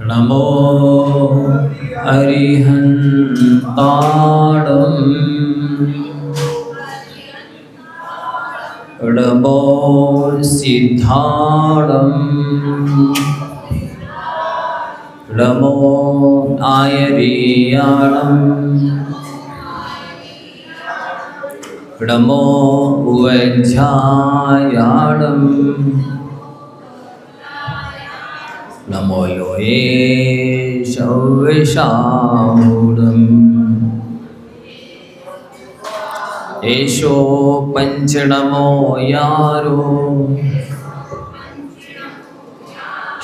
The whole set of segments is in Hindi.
नमो अरिहन्ताणं नमो सिद्धाणं नमो आयर्याणं नमो वज्रायाणं नमो लोये शौविषामूढम् एषो पञ्चनमो यारो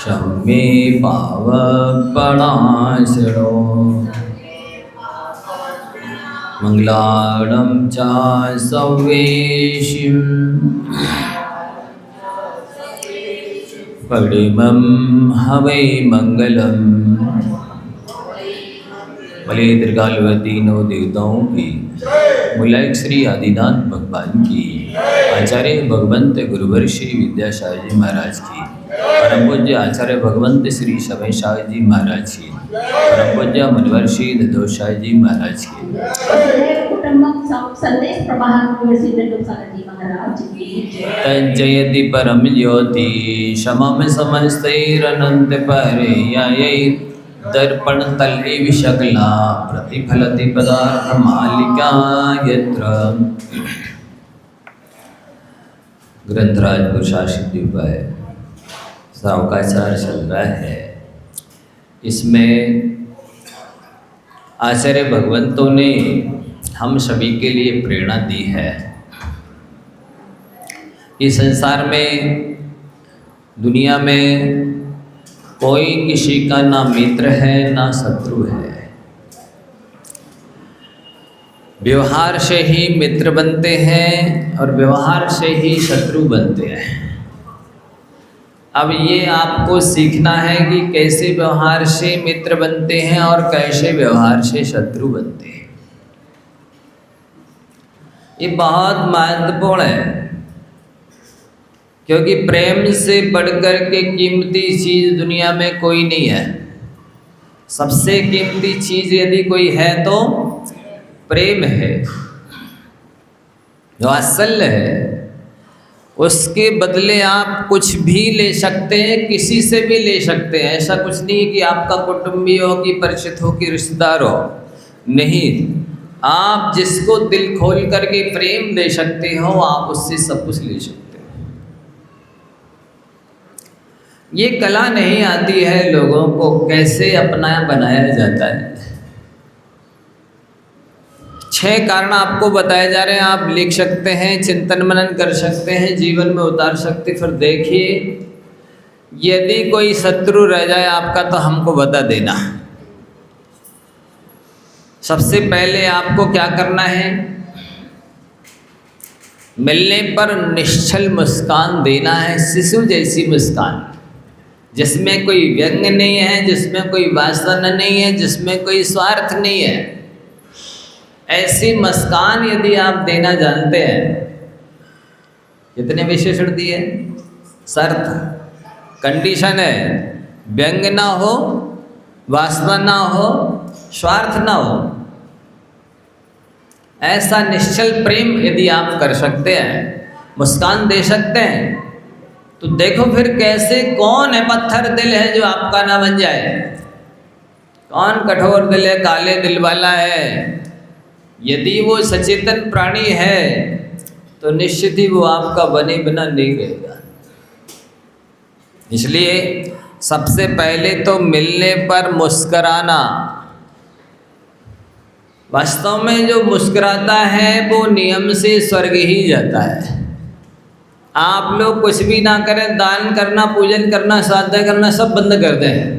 शम्मे पावपणाशनो मङ्गलानं च सव्येशिं पडिमं हवै मङ्गलम्। भले दीर्घायुवती नौ देवताओं की, मुलायक श्री आदिनाथ भगवान की, आचार्य भगवंत गुरुवर्षि विद्यासागर जी महाराज की, परम पूज्य आचार्य भगवंत श्री समय सागर जी महाराज की, परम पूज्य मुनिवर्षि ददोषाय जी महाराज की, तज्जयति परम ज्योति समम समस्तैरनंत पर्यायै दर्पण तल्ली विशकला प्रतिफलति पदार्थ मालिका यत्र। ग्रंथराज पुरुषाशित दिव्य सावकाचार चल रहा है। इसमें आचार्य भगवंतों ने हम सभी के लिए प्रेरणा दी है। इस संसार में, दुनिया में कोई किसी का ना मित्र है ना शत्रु है। व्यवहार से ही मित्र बनते हैं और व्यवहार से ही शत्रु बनते हैं। अब ये आपको सीखना है कि कैसे व्यवहार से मित्र बनते हैं और कैसे व्यवहार से शत्रु बनते हैं। ये बहुत महत्वपूर्ण है, क्योंकि प्रेम से बढ़कर के कीमती चीज़ दुनिया में कोई नहीं है। सबसे कीमती चीज़ यदि कोई है तो प्रेम है, जो असल है। उसके बदले आप कुछ भी ले सकते हैं, किसी से भी ले सकते हैं। ऐसा कुछ नहीं कि आपका कुटुंबी हो, कि परिचित हो, कि रिश्तेदार हो। नहीं, आप जिसको दिल खोल करके प्रेम दे सकते हो, आप उससे सब कुछ ले सकते हो। ये कला नहीं आती है लोगों को, कैसे अपना बनाया जाता है। 6 कारण आपको बताए जा रहे हैं, आप लिख सकते हैं, चिंतन मनन कर सकते हैं, जीवन में उतार सकते। फिर देखिए, यदि कोई शत्रु रह जाए आपका तो हमको बता देना। सबसे पहले आपको क्या करना है, मिलने पर निश्चल मुस्कान देना है, शिशु जैसी मुस्कान, जिसमें कोई व्यंग नहीं है, जिसमें कोई वासना नहीं है, जिसमें कोई स्वार्थ नहीं है। ऐसी मुस्कान यदि आप देना जानते हैं, कितने विशेषण दिए, शर्त, कंडीशन है, व्यंग ना हो, वासना ना हो, स्वार्थ ना हो। ऐसा निश्चल प्रेम यदि आप कर सकते हैं, मुस्कान दे सकते हैं, तो देखो फिर कैसे, कौन है पत्थर दिल है जो आपका ना बन जाए। कौन कठोर दिल है, काले दिल वाला है। यदि वो सचेतन प्राणी है तो निश्चित ही वो आपका बने बिना नहीं रहेगा। इसलिए सबसे पहले तो मिलने पर मुस्कराना। वास्तव में जो मुस्कुराता है वो नियम से स्वर्ग ही जाता है। आप लोग कुछ भी ना करें, दान करना, पूजन करना, श्राद्ध करना सब बंद कर दें,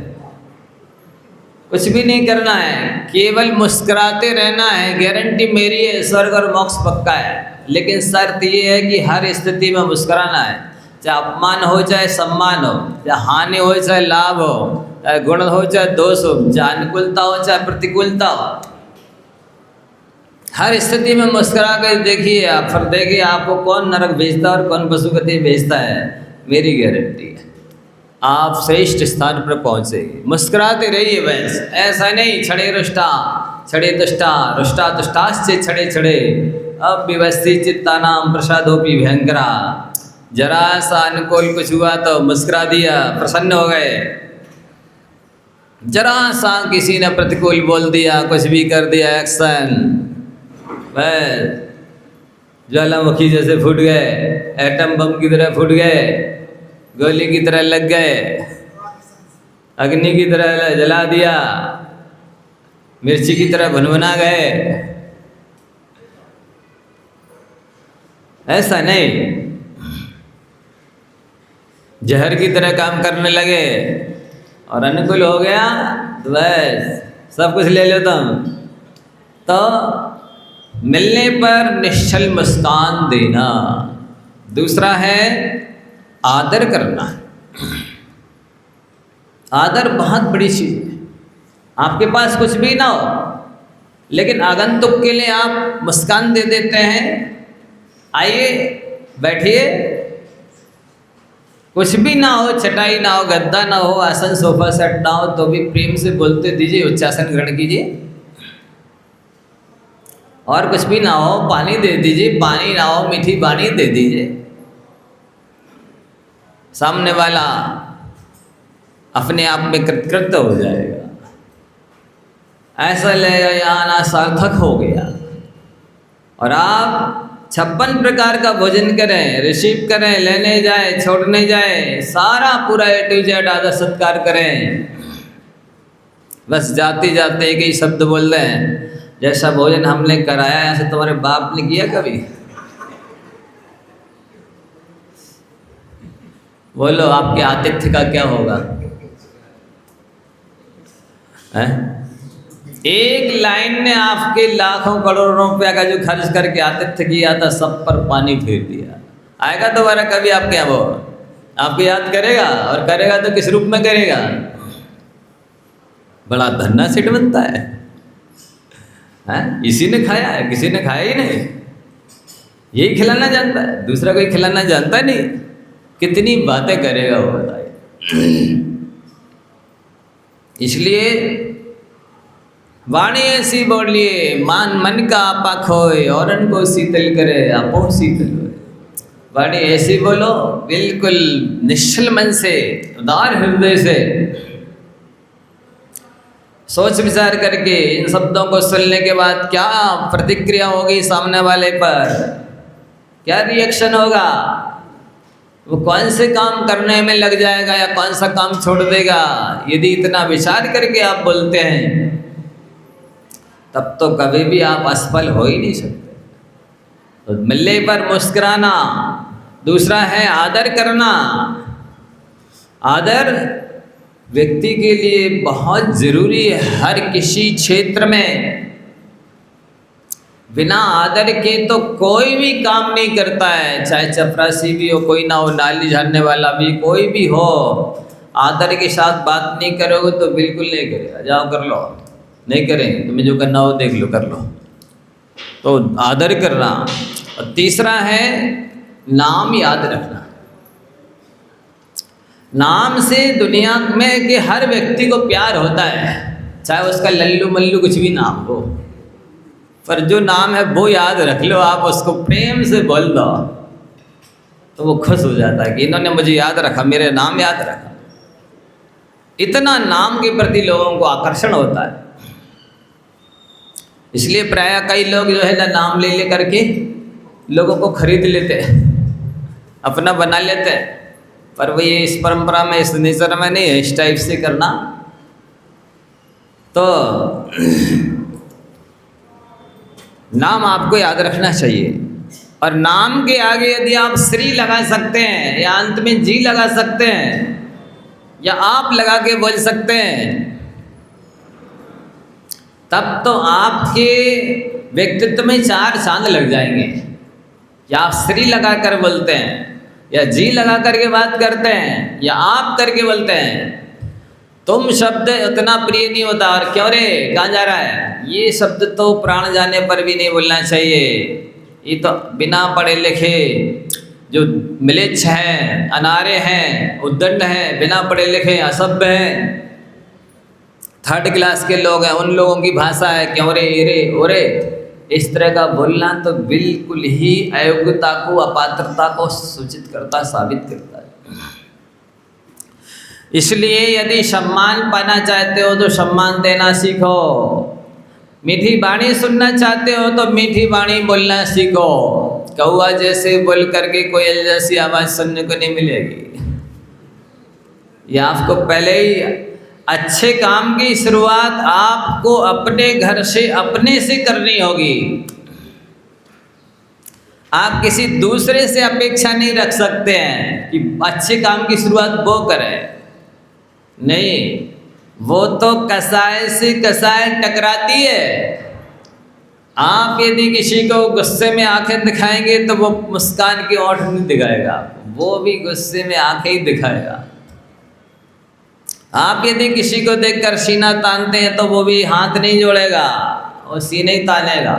कुछ भी नहीं करना है, केवल मुस्कुराते रहना है। गारंटी मेरी है, स्वर्ग और मोक्ष पक्का है। लेकिन शर्त ये है कि हर स्थिति में मुस्कुराना है, चाहे अपमान हो चाहे सम्मान हो, चाहे हानि हो चाहे लाभ हो, चाहे गुण हो चाहे दोष हो, चाहे अनुकूलता हो चाहे प्रतिकूलता हो। हर स्थिति में मुस्कुरा कर देखिए आप, फिर देखिए आपको कौन नरक भेजता है और कौन पशुपति भेजता है। मेरी गारंटी है आप श्रेष्ठ स्थान पर पहुँचेंगे। मुस्कुराते रहिए बस, ऐसा नहीं छड़े रुष्टा छड़े तुष्टा रुष्टा तुष्टाश्चे छड़े छड़े अब व्यवस्थित चित्तानाम प्रसादोपि भयंकरा। जरा सा अनुकूल कुछ हुआ तो मुस्कुरा दिया, प्रसन्न हो गए। जरा सा किसी ने प्रतिकूल बोल दिया, कुछ भी कर दिया, एक्शन, बस ज्वालामुखी जैसे फूट गए, एटम बम की तरह फूट गए, गोली की तरह लग गए, अग्नि की तरह जला दिया, मिर्ची की तरह भुनभुना गए। ऐसा नहीं, जहर की तरह काम करने लगे और अनुकूल हो गया तो बस सब कुछ ले लो तुम। तो मिलने पर निश्चल मुस्कान देना। दूसरा है आदर करना। आदर बहुत बड़ी चीज़ है। आपके पास कुछ भी ना हो लेकिन आगंतुक के लिए आप मुस्कान दे देते हैं, आइए बैठिए, कुछ भी ना हो, चटाई ना हो, गद्दा ना हो, आसन सोफा सेट ना हो, तो भी प्रेम से बोलते दीजिए, उच्चासन ग्रहण कीजिए। और कुछ भी ना हो, पानी दे दीजिए, पानी ना हो मीठी पानी दे दीजिए। सामने वाला अपने आप में कृतकृत हो जाएगा, ऐसा लगेगा यहाँ ना सार्थक हो गया। और आप 56 प्रकार का भोजन करें, रिसीव करें, लेने जाए, छोड़ने जाए, सारा पूरा A to Z आदर सत्कार करें। बस जाते जाते एक ही शब्द बोल रहे हैं, जैसा भोजन हमने कराया ऐसा तुम्हारे बाप ने किया कभी? बोलो आपके आतिथ्य का क्या होगा? है? एक लाइन ने आपके लाखों करोड़ों रुपया का जो खर्च करके आतिथ्य किया था सब पर पानी फेर दिया। आएगा दोबारा कभी आपके यहाँ? वो आपको याद करेगा, और करेगा तो किस रूप में करेगा? बड़ा धन्ना सेठ बनता है। इसी ने खाया है, किसी ने खाया ही नहीं। यही खिलाना जानता है, दूसरा कोई खिलाना जानता नहीं। कितनी बातें करेगा वो, बताइए। इसलिए वाणी ऐसी बोलिए, मान मन का आपा खोए, औरन को शीतल करे, आपो शीतल होए। वाणी ऐसी बोलो, बिल्कुल निश्चल मन से, उदार हृदय से, सोच विचार करके। इन शब्दों को सुनने के बाद क्या प्रतिक्रिया होगी सामने वाले पर, क्या रिएक्शन होगा, वो कौन से काम करने में लग जाएगा या कौन सा काम छोड़ देगा। यदि इतना विचार करके आप बोलते हैं तब तो कभी भी आप असफल हो ही नहीं सकते। तो मिलने पर मुस्कुराना। दूसरा है आदर करना। आदर व्यक्ति के लिए बहुत ज़रूरी है। हर किसी क्षेत्र में बिना आदर के तो कोई भी काम नहीं करता है, चाहे चपरासी भी हो, कोई ना हो, नाली झाड़ने वाला भी, कोई भी हो, आदर के साथ बात नहीं करोगे तो बिल्कुल नहीं करेगा। जाओ कर लो, नहीं करेंगे, तुम्हें जो करना हो देख लो, कर लो। तो आदर करना। और तीसरा है नाम याद रखना। नाम से दुनिया में के हर व्यक्ति को प्यार होता है, चाहे उसका लल्लू मल्लू कुछ भी नाम हो, पर जो नाम है वो याद रख लो। आप उसको प्रेम से बोल दो तो वो खुश हो जाता है कि इन्होंने मुझे याद रखा, मेरे नाम याद रखा। इतना नाम के प्रति लोगों को आकर्षण होता है। इसलिए प्रायः कई लोग जो है ना नाम ले करके लोगों को खरीद लेते हैं, अपना बना लेते हैं, पर वो ये इस परंपरा में, इस नेचर में नहीं है इस टाइप से करना। तो नाम आपको याद रखना चाहिए। और नाम के आगे यदि आप श्री लगा सकते हैं या अंत में जी लगा सकते हैं या आप लगा के बोल सकते हैं, तब तो आपके व्यक्तित्व में 4 चांद लग जाएंगे। या आप श्री लगा कर बोलते हैं या जी लगा करके बात करते हैं या आप करके बोलते हैं, तुम शब्द उतना प्रिय नहीं होता, और क्यों रे कहाँ जा रहा है, ये शब्द तो प्राण जाने पर भी नहीं बोलना चाहिए। ये तो बिना पढ़े लिखे जो म्लेच्छ हैं, अनारे हैं, उद्दंड हैं, बिना पढ़े लिखे असभ्य हैं, थर्ड क्लास के लोग हैं, उन लोगों की भाषा है क्यों रे, ये रे, ओ रे। इस तरह का बोलना तो बिल्कुल ही अयोग्यता को, अपात्रता को सूचित करता, साबित करता है। इसलिए यदि सम्मान पाना चाहते हो तो सम्मान देना सीखो, मीठी वाणी सुनना चाहते हो तो मीठी वाणी बोलना सीखो। कौआ जैसे बोल करके कोयल जैसी आवाज़ सुनने को नहीं मिलेगी। ये आपको पहले ही अच्छे काम की शुरुआत आपको अपने घर से, अपने से करनी होगी। आप किसी दूसरे से अपेक्षा नहीं रख सकते हैं कि अच्छे काम की शुरुआत वो करे, नहीं, वो तो कसाय से कसाय टकराती है। आप यदि किसी को गुस्से में आंखें दिखाएंगे तो वो मुस्कान की ओठ नहीं दिखाएगा, वो भी गुस्से में आंखें ही दिखाएगा। आप यदि किसी को देखकर सीना तानते हैं तो वो भी हाथ नहीं जोड़ेगा, वो सीने ही तानेगा।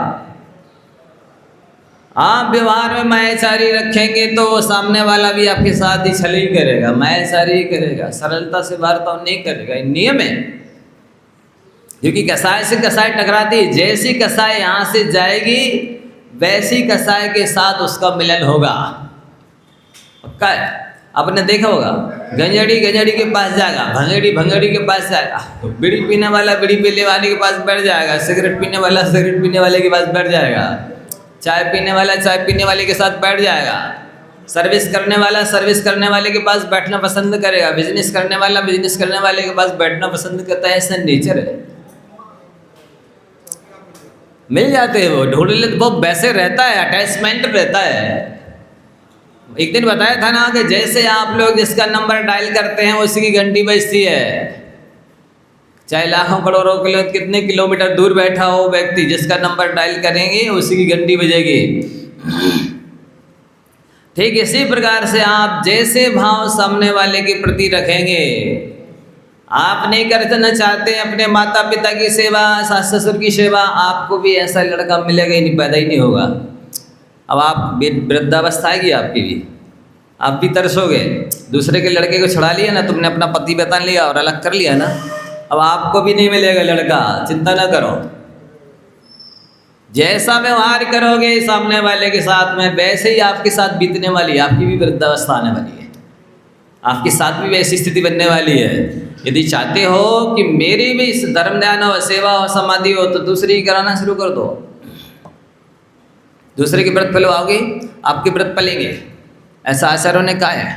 आप व्यवहार में मायाचारी रखेंगे तो सामने वाला भी आपके साथ ही छल ही करेगा, मायाचारी ही करेगा, सरलता से वार्ताव नहीं करेगा। ये नियम है, क्योंकि कसाय से कसाय टकराती, जैसी कसाय यहाँ से जाएगी वैसी कसाय के साथ उसका मिलन होगा, पक्का है। आपने देखा होगा, गंजड़ी गंजड़ी के पास जाएगा, भंगड़ी भंगड़ी के पास जाएगा, बीड़ी पीने वाला बीड़ी पीने वाले के पास बैठ जाएगा, सिगरेट पीने वाला सिगरेट पीने वाले के पास बैठ जाएगा, चाय पीने वाला चाय पीने वाले के साथ बैठ जाएगा, सर्विस करने वाला सर्विस करने वाले के पास बैठना पसंद करेगा, बिजनेस करने वाला बिजनेस करने वाले के पास बैठना पसंद करता है। ऐसा नेचर है, मिल जाते हैं वो, ढूंढ ले, वो वैसे रहता है, अटैचमेंट रहता है। एक दिन बताया था ना कि जैसे आप लोग जिसका नंबर डायल करते हैं उसी की घंटी बजती है, चाहे लाखों करोड़ों कितने किलोमीटर दूर बैठा हो व्यक्ति, जिसका नंबर डायल करेंगे उसी की घंटी बजेगी। ठीक इसी प्रकार से आप जैसे भाव सामने वाले के प्रति रखेंगे, आप नहीं करना चाहते अपने माता पिता की सेवा, सास ससुर की सेवा, आपको भी ऐसा लड़का मिलेगा ही नहीं, पैदा ही नहीं होगा। अब आप वृद्धावस्था आएगी आपकी भी, आप भी तरसोगे। दूसरे के लड़के को छुड़ा लिया ना तुमने, अपना पति बता लिया और अलग कर लिया ना, अब आपको भी नहीं मिलेगा लड़का, चिंता ना करो। जैसा व्यवहार करोगे सामने वाले के साथ में, वैसे ही आपके साथ बीतने वाली, आपकी भी वृद्धावस्था आने वाली है, आपके साथ भी वैसी स्थिति बनने वाली है। यदि चाहते हो कि मेरी भी धर्म ध्यान हो, सेवा हो, समाधि हो, तो दूसरी ही कराना शुरू कर दो। दूसरे के व्रत फलवाओगे, आपके व्रत फलेंगे, ऐसा आचार्यों ने कहा है।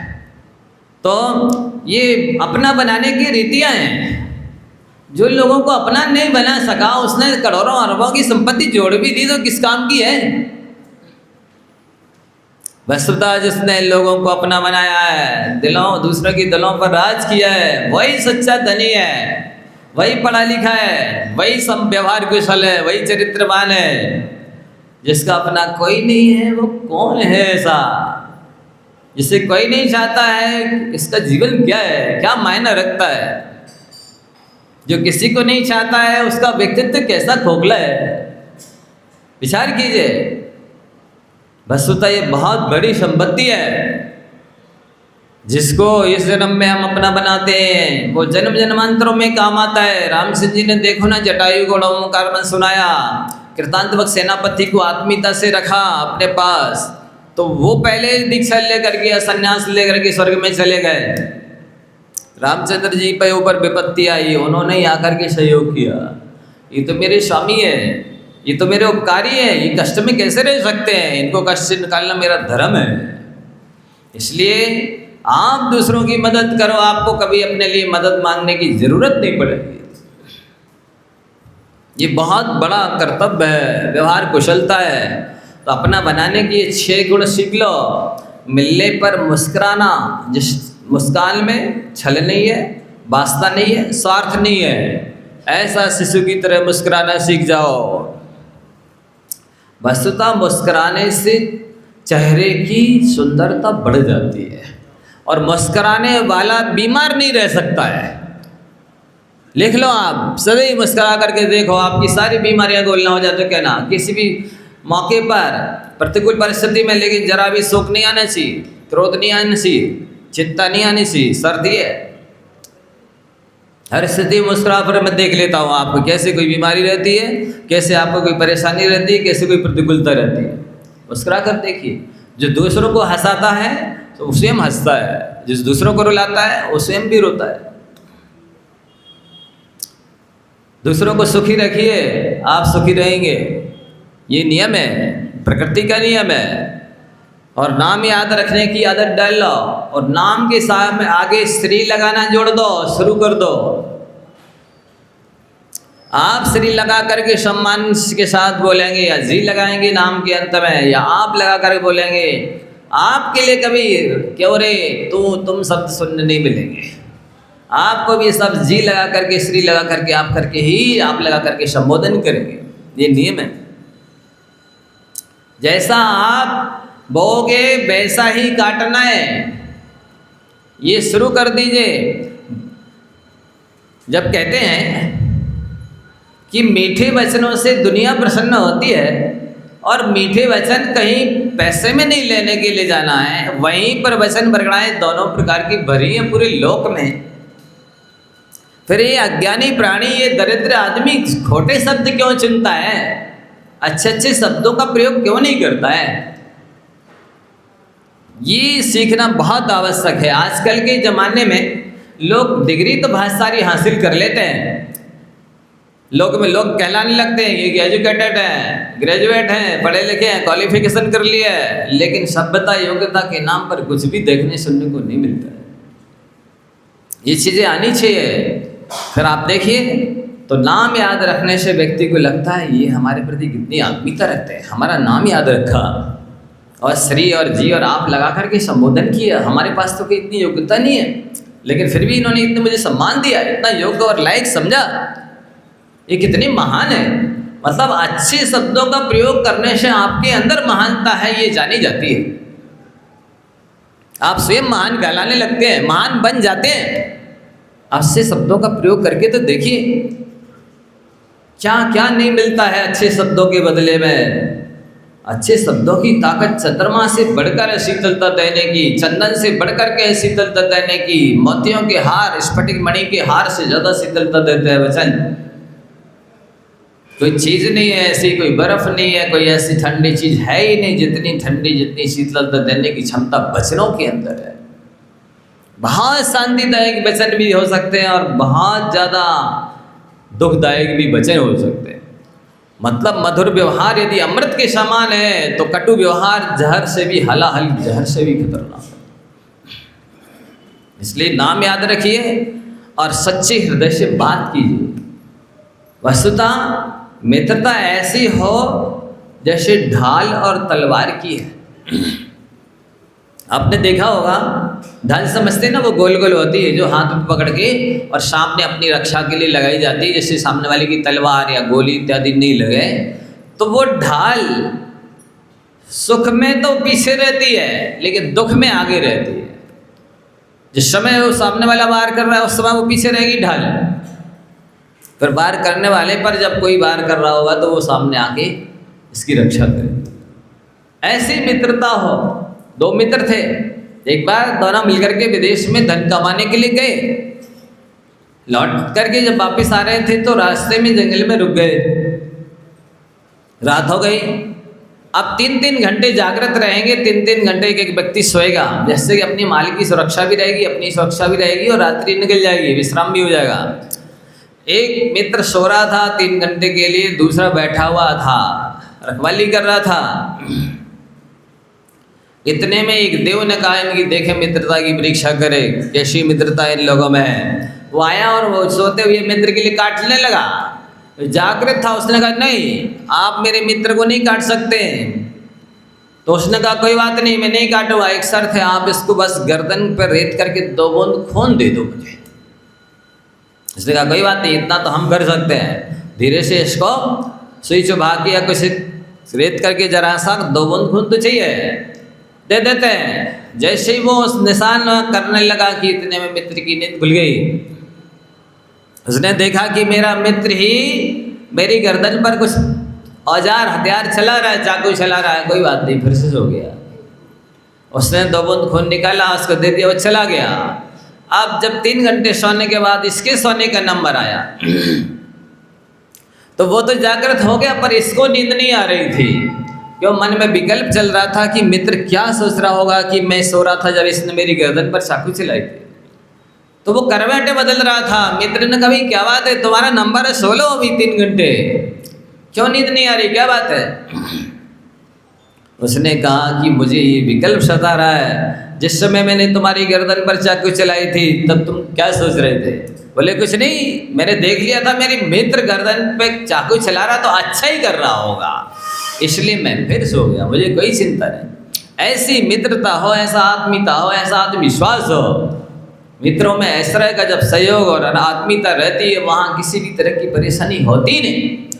तो ये अपना बनाने की रीतियाँ हैं। जो लोगों को अपना नहीं बना सका, उसने करोड़ों अरबों की संपत्ति जोड़ भी दी तो किस काम की है। वस्तुतः जिसने लोगों को अपना बनाया है, दिलों दूसरों की दिलों पर राज किया है, वही सच्चा धनी है, वही पढ़ा लिखा है, वही सब व्यवहार कुशल है, वही चरित्रवान है। जिसका अपना कोई नहीं है वो कौन है ऐसा, जिसे कोई नहीं चाहता है, इसका जीवन क्या है, क्या मायना रखता है। जो किसी को नहीं चाहता है उसका व्यक्तित्व कैसा खोखला है, विचार कीजिए। वस्तुतः ये बहुत बड़ी संपत्ति है, जिसको इस जन्म में हम अपना बनाते हैं वो जन्म जन्मांतरों में काम आता है। रामचंद्र जी ने देखो ना, जटायु को ओंकार में सुनाया, कृतांतवक सेनापति को आत्मीयता से रखा अपने पास, तो वो पहले दीक्षा लेकर के, संन्यास लेकर के स्वर्ग में चले गए। रामचंद्र जी पे ऊपर विपत्ति आई, उन्होंने ही आकर के सहयोग किया। ये तो मेरे स्वामी है, ये तो मेरे उपकारी है, ये कष्ट में कैसे रह सकते हैं, इनको कष्ट से निकालना मेरा धर्म है। इसलिए आप दूसरों की मदद करो, आपको कभी अपने लिए मदद मांगने की जरूरत नहीं पड़ेगी। ये बहुत बड़ा कर्तव्य है, व्यवहार कुशलता है। तो अपना बनाने की 6 गुण सीख लो। मिलने पर मुस्कुराना, जिस मुस्कान में छल नहीं है, वास्ता नहीं है, स्वार्थ नहीं है, ऐसा शिशु की तरह मुस्कुराना सीख जाओ। वस्तुतः मुस्कुराने से चेहरे की सुंदरता बढ़ जाती है, और मुस्कुराने वाला बीमार नहीं रह सकता है। लिख लो आप, सदैव मुस्कुरा करके देखो, आपकी सारी बीमारियां गोल ना हो जाए तो कहना। किसी भी मौके पर, प्रतिकूल परिस्थिति में, लेकिन जरा भी शोक नहीं आना चाहिए, क्रोध नहीं आना चाहिए, चिंता नहीं आनी चाहिए। सर्दी है, हर स्थिति मुस्कुरा पर मैं देख लेता हूँ आपको कैसे कोई बीमारी रहती है, कैसे आपको कोई परेशानी रहती है, कैसे कोई प्रतिकूलता रहती है। मुस्कुरा कर देखिए। जो दूसरों को हंसाता है तो स्वयं हंसता है, जिस दूसरों को रुलाता है वो स्वयं भी रोता है। दूसरों को सुखी रखिए, आप सुखी रहेंगे। ये नियम है, प्रकृति का नियम है। और नाम याद रखने की आदत डाल लो, और नाम के साथ में आगे श्री लगाना जोड़ दो, शुरू कर दो। आप श्री लगा करके सम्मान के साथ बोलेंगे, या जी लगाएंगे नाम के अंत में, या आप लगा करके बोलेंगे, आपके लिए कभी क्यों रे तू तुम शब्द सुनने नहीं मिलेंगे। आपको भी सब जी लगा करके, श्री लगा करके, आप करके ही आप लगा करके संबोधन करेंगे। ये नियम है। जैसा आप बोगे वैसा ही काटना है, ये शुरू कर दीजिए। जब कहते हैं कि मीठे वचनों से दुनिया प्रसन्न होती है, और मीठे वचन कहीं पैसे में नहीं लेने के लिए जाना है, वहीं पर वचन बरगड़ाएं दोनों प्रकार की भरी है पूरे लोक में। फिर ये अज्ञानी प्राणी, ये दरिद्र आदमी खोटे शब्द क्यों चुनता है, अच्छे अच्छे शब्दों का प्रयोग क्यों नहीं करता है? ये सीखना बहुत आवश्यक है। आजकल के ज़माने में लोग डिग्री तो बहुत सारी हासिल कर लेते हैं, लोग कहलाने लगते हैं ये एजुकेटेड हैं, ग्रेजुएट हैं, पढ़े लिखे हैं, क्वालिफिकेशन कर लिया है, लेकिन सभ्यता योग्यता के नाम पर कुछ भी देखने सुनने को नहीं मिलता है। ये चीज़ें आनी चाहिए। फिर आप देखिए तो नाम याद रखने से व्यक्ति को लगता है ये हमारे प्रति कितनी आत्मीयता रखते हैं, हमारा नाम याद रखा और श्री और जी और आप लगा करके संबोधन किया। हमारे पास तो कोई इतनी योग्यता नहीं है, लेकिन फिर भी इन्होंने इतने मुझे सम्मान दिया, इतना योग्य और लायक समझा, ये कितनी महान है। मतलब अच्छे शब्दों का प्रयोग करने से आपके अंदर महानता है, ये जानी जाती है। आप स्वयं महान कहलाने लगते हैं, महान बन जाते हैं। अच्छे शब्दों का प्रयोग करके तो देखिए क्या क्या नहीं मिलता है अच्छे शब्दों के बदले में। अच्छे शब्दों की ताकत चंद्रमा से बढ़कर है शीतलता देने की, चंदन से बढ़कर के शीतलता देने की, मोतियों के हार, स्फटिक मणि के हार से ज़्यादा शीतलता देते हैं वचन। कोई चीज़ नहीं है ऐसी, कोई बर्फ़ नहीं है, कोई ऐसी ठंडी चीज़ है ही नहीं जितनी ठंडी, जितनी शीतलता देने की क्षमता वचनों के अंदर है। बहुत शांतिदायक वचन भी हो सकते हैं और बहुत ज़्यादा दुखदायक भी वचन हो सकते हैं। मतलब मधुर व्यवहार यदि अमृत के समान है तो कटु व्यवहार जहर से भी, हलाहल जहर से भी खतरनाक है। इसलिए नाम याद रखिए और सच्चे हृदय से बात कीजिए। वस्तुतः मित्रता ऐसी हो जैसे ढाल और तलवार की है। आपने देखा होगा ढाल समझते हैं ना, वो गोल गोल होती है जो हाथ में पकड़ के और सामने अपनी रक्षा के लिए लगाई जाती है, जैसे सामने वाले की तलवार या गोली इत्यादि नहीं लगे। तो वो ढाल सुख में तो पीछे रहती है लेकिन दुख में आगे रहती है। जिस समय वो सामने वाला वार कर रहा है उस समय वो पीछे रहेगी ढाल, फिर वार करने वाले पर जब कोई वार कर रहा होगा तो वो सामने आके इसकी रक्षा करे। ऐसी मित्रता हो। दो मित्र थे, एक बार दोनों मिलकर के विदेश में धन कमाने के लिए गए। लौट करके जब वापस आ रहे थे तो रास्ते में जंगल में रुक गए। रात हो गई। अब 3-3 घंटे जागृत रहेंगे, 3-3 घंटे एक व्यक्ति सोएगा, जैसे कि अपनी मालिक की सुरक्षा भी रहेगी, अपनी सुरक्षा भी रहेगी और रात्रि निकल जाएगी, विश्राम भी हो जाएगा। एक मित्र सो रहा था 3 घंटे के लिए, दूसरा बैठा हुआ था, रखवाली कर रहा था। इतने में एक देव ने कहा इनकी देखे मित्रता की परीक्षा करे, कैसी मित्रता इन लोगों में है। वो आया और वो सोते हुए मित्र के लिए काटने लगा। जागृत था, उसने कहा नहीं आप मेरे मित्र को नहीं काट सकते। तो उसने कहा कोई बात नहीं, मैं नहीं काटूंगा, एक शर्त है, आप इसको बस गर्दन पर रेत करके 2 बूंद खून दे दो मुझे। उसने कहा कोई बात नहीं, इतना तो हम कर सकते हैं, धीरे से इसको सुई चुभा के या कुछ रेत करके जरा सा 2 बूंद खून तो चाहिए, दे देते हैं। जैसे ही वो उस निशान करने लगा कि इतने में मित्र की नींद खुल गई। उसने देखा कि मेरा मित्र ही मेरी गर्दन पर कुछ औजार हथियार चला रहा है, चाकू चला रहा है। कोई बात नहीं, फिर से सो गया। उसने 2 बूंद खून निकाला, उसको दे दिया, वो चला गया। अब जब 3 घंटे सोने के बाद इसके सोने का नंबर आया तो वो तो जागृत हो गया, पर इसको नींद नहीं आ रही थी। क्यों? मन में विकल्प चल रहा था कि मित्र क्या सोच रहा होगा कि मैं सो रहा था जब इसने मेरी गर्दन पर चाकू चलाई थी। तो वो करवटें बदल रहा था। मित्र ने कहा, क्या बात है, तुम्हारा नंबर है, सो लो अभी 3 घंटे, क्यों नींद नहीं आ रही, क्या बात है? उसने कहा कि मुझे ये विकल्प सता रहा है, जिस समय मैंने तुम्हारी गर्दन पर चाकू चलाई थी तब तुम क्या सोच रहे थे? बोले कुछ नहीं, मैंने देख लिया था मेरी मित्र गर्दन पे चाकू चला रहा तो अच्छा ही कर रहा होगा, इसलिए मैं फिर सो गया, मुझे कोई चिंता नहीं। ऐसी मित्रता हो, ऐसा आत्मीयता हो, ऐसा आत्मविश्वास हो, मित्रों में इस तरह का जब सहयोग और आत्मीयता रहती है, वहाँ किसी भी तरह की परेशानी होती नहीं।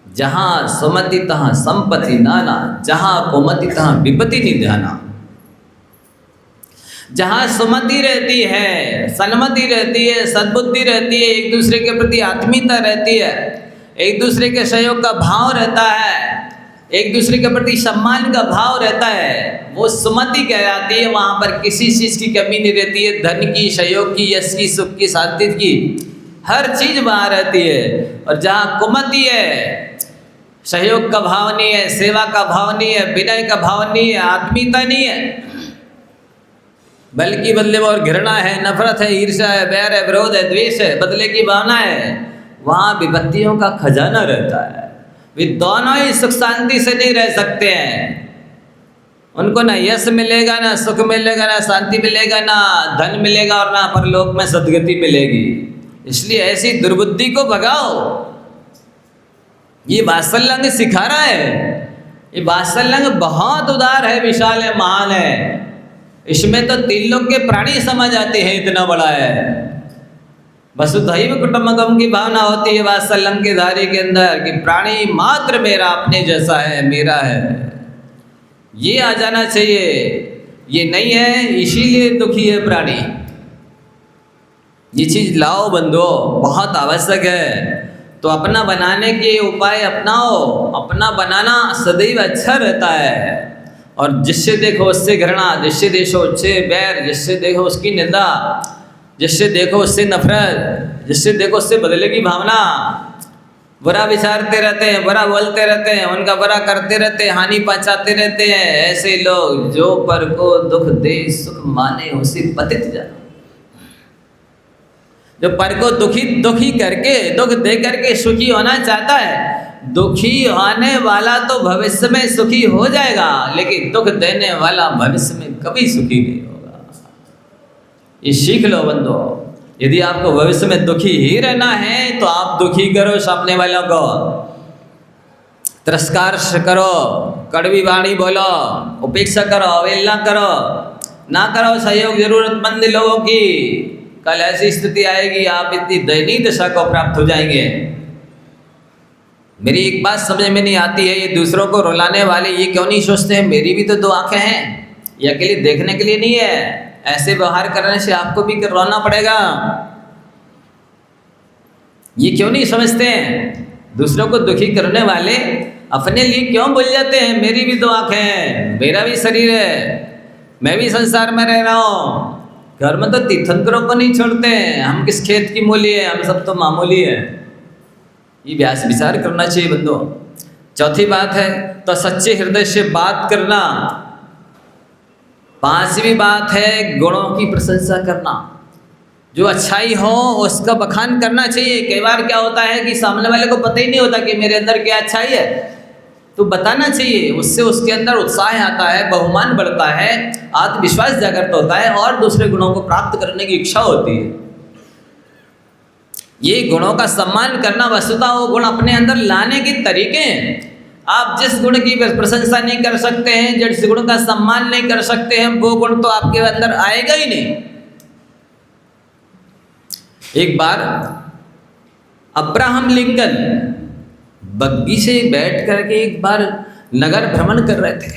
जहाँ सुमति तहाँ संपत्ति नाना, जहाँ कुमति तहाँ विपत्ति निधाना। जहाँ सुमति रहती है, सन्मति रहती है, सद्बुद्धि रहती है, एक दूसरे के प्रति आत्मीयता रहती है, एक दूसरे के सहयोग का भाव रहता है, एक दूसरे के प्रति सम्मान का भाव रहता है, वो सुमति कहलाती है। वहाँ पर किसी चीज़ की कमी नहीं रहती है, धन की, सहयोग की, यश की, सुख की, शांति की, हर चीज़ वहाँ रहती है। और जहाँ कुमति है, सहयोग का भाव नहीं है, सेवा का भाव नहीं है, विनय का भाव नहीं है, आत्मीयता नहीं है, बल्कि बदले में और घृणा है, नफरत है, ईर्ष्या है, बैर है, विरोध है, द्वेष है, बदले की भावना है, वहाँ विपत्तियों का खजाना रहता है। वे दोनों ही सुख शांति से नहीं रह सकते हैं। उनको ना यश मिलेगा, ना सुख मिलेगा, ना शांति मिलेगा, ना धन मिलेगा और ना परलोक में सद्गति मिलेगी। इसलिए ऐसी दुर्बुद्धि को भगाओ। ये वात्सल्य सिखा रहा है। ये वात्सल्य बहुत उदार है, विशाल है, महान है। इसमें तो 3 लोग के प्राणी समझ आते हैं, इतना बड़ा है। वसुधैव कुटुम्बकम की भावना होती है वात्सल्य के धारे के अंदर कि प्राणी मात्र मेरा अपने जैसा है, मेरा है, ये आ जाना चाहिए। ये नहीं है, इसीलिए दुखी है प्राणी। ये चीज़ लाओ बंधुओं, बहुत आवश्यक है। तो अपना बनाने के उपाय अपनाओ। अपना बनाना सदैव अच्छा रहता है। और जिससे देखो उससे घृणा, जिससे देखो उससे बैर, जिससे देखो उसकी निंदा, जिससे देखो उससे नफरत, जिससे देखो उससे बदले की भावना, बुरा विचारते रहते हैं, बुरा बोलते रहते हैं, उनका बुरा करते रहते हैं, हानि पहुंचाते रहते हैं। ऐसे लोग जो पर को दुख दे सुख माने उसे पतित जाना। जो पर को दुखी करके, दुख दे करके सुखी होना चाहता है, दुखी होने वाला तो भविष्य में सुखी हो जाएगा, लेकिन दुख देने वाला भविष्य में कभी सुखी नहीं होगा। ये सीख लो बंधुओं। यदि आपको भविष्य में दुखी ही रहना है तो आप दुखी करो सामने वालों को, तिरस्कार करो, कड़वी वाणी बोलो, उपेक्षा करो, अवहेलना करो, ना करो सहयोग जरूरतमंद लोगों की। कल ऐसी स्थिति आएगी आप इतनी दयनीय दशा को प्राप्त हो जाएंगे। मेरी एक बात समझ में नहीं आती है, ये दूसरों को रुलाने वाले ये क्यों नहीं सोचते हैं मेरी भी तो 2 आंखें हैं, ये अकेले देखने के लिए नहीं है। ऐसे व्यवहार करने से आपको भी रोना पड़ेगा। ये क्यों नहीं समझते हैं? दूसरों को दुखी करने वाले अपने लिए क्यों भूल जाते हैं मेरी भी 2 आंखें हैं, मेरा भी शरीर है, मैं भी संसार में रह रहा हूँ। घर में तो तीर्थंकरों को नहीं छोड़ते हैं, हम किस खेत की मूली है, हम सब तो मामूली है। ये व्यास विचार करना चाहिए बंधुओं। चौथी बात है तो सच्चे हृदय से बात करना। 5वीं बात है गुणों की प्रशंसा करना। जो अच्छाई हो उसका बखान करना चाहिए। कई बार क्या होता है कि सामने वाले को पता ही नहीं होता कि मेरे अंदर क्या अच्छाई है, तो बताना चाहिए। उससे उसके अंदर उत्साह आता है, बहुमान बढ़ता है, आत्मविश्वास जागृत होता है और दूसरे गुणों को प्राप्त करने की इच्छा होती है। ये गुणों का सम्मान करना वस्तुतः वो गुण अपने अंदर लाने के तरीके हैं। आप जिस गुण की प्रशंसा नहीं कर सकते हैं, जिस गुण का सम्मान नहीं कर सकते हैं, वो गुण तो आपके अंदर आएगा ही नहीं। एक बार अब्राहम लिंकन बग्गी से बैठ करके एक बार नगर भ्रमण कर रहे थे।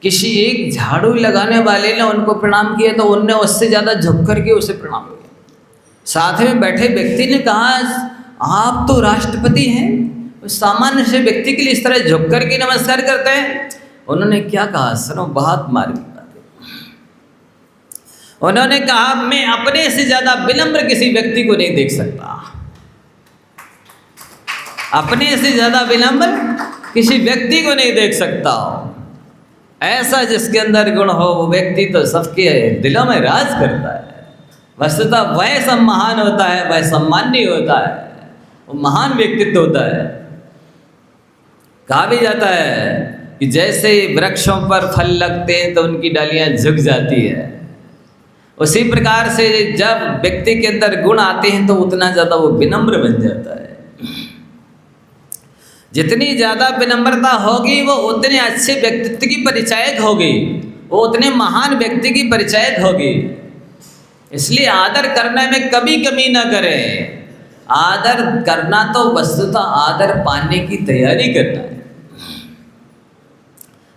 किसी एक झाड़ू लगाने वाले ने उनको प्रणाम किया तो उनने उससे ज़्यादा झुक करके उसे प्रणाम किया। साथ में बैठे व्यक्ति ने कहा, आप तो राष्ट्रपति हैं, सामान्य से व्यक्ति के लिए इस तरह झुक कर के नमस्कार करते हैं। उन्होंने क्या कहा, सुनो, बहुत मार्मिक बात है। उन्होंने कहा, मैं अपने से ज्यादा विनम्र किसी व्यक्ति को नहीं देख सकता। अपने से ज्यादा विनम्र किसी व्यक्ति को नहीं देख सकता। ऐसा जिसके अंदर गुण हो वो व्यक्ति तो सबके दिलों में राज करता है। वस्तुतः वह सब महान होता है, वह सम्माननीय होता है, वो महान व्यक्तित्व होता है। कहा भी जाता है कि जैसे वृक्षों पर फल लगते हैं तो उनकी डालियां झुक जाती है, उसी प्रकार से जब व्यक्ति के अंदर गुण आते हैं तो उतना ज़्यादा वो विनम्र बन जाता है। जितनी ज़्यादा विनम्रता होगी वो उतने अच्छे व्यक्तित्व की परिचायक होगी, वो उतने महान व्यक्ति की परिचायक होगी। इसलिए आदर करने में कभी कमी ना करें। आदर करना तो वस्तुतः आदर पाने की तैयारी करना है।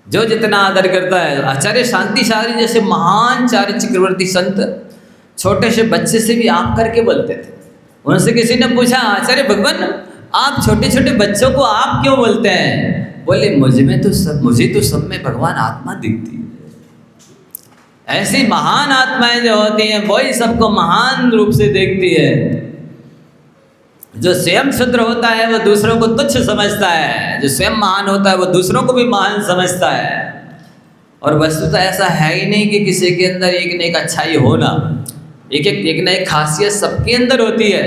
जो जितना आदर करता है, आचार्य शांति सागरी जैसे महान चार्य चक्रवर्ती संत छोटे से बच्चे से भी आप करके बोलते थे। उनसे किसी ने पूछा, आचार्य भगवान आप छोटे छोटे बच्चों को आप क्यों बोलते हैं? बोले, मुझे तो सब में भगवान आत्मा दिखती है। ऐसी महान आत्माएं जो होती हैं वही सबको महान रूप से देखती है। जो स्वयं शुद्र होता है वो दूसरों को तुच्छ समझता है, जो स्वयं महान होता है वो दूसरों को भी महान समझता है। और वस्तुतः ऐसा है ही नहीं कि किसी के अंदर एक न एक अच्छाई होना, एक न एक खासियत सबके अंदर होती है।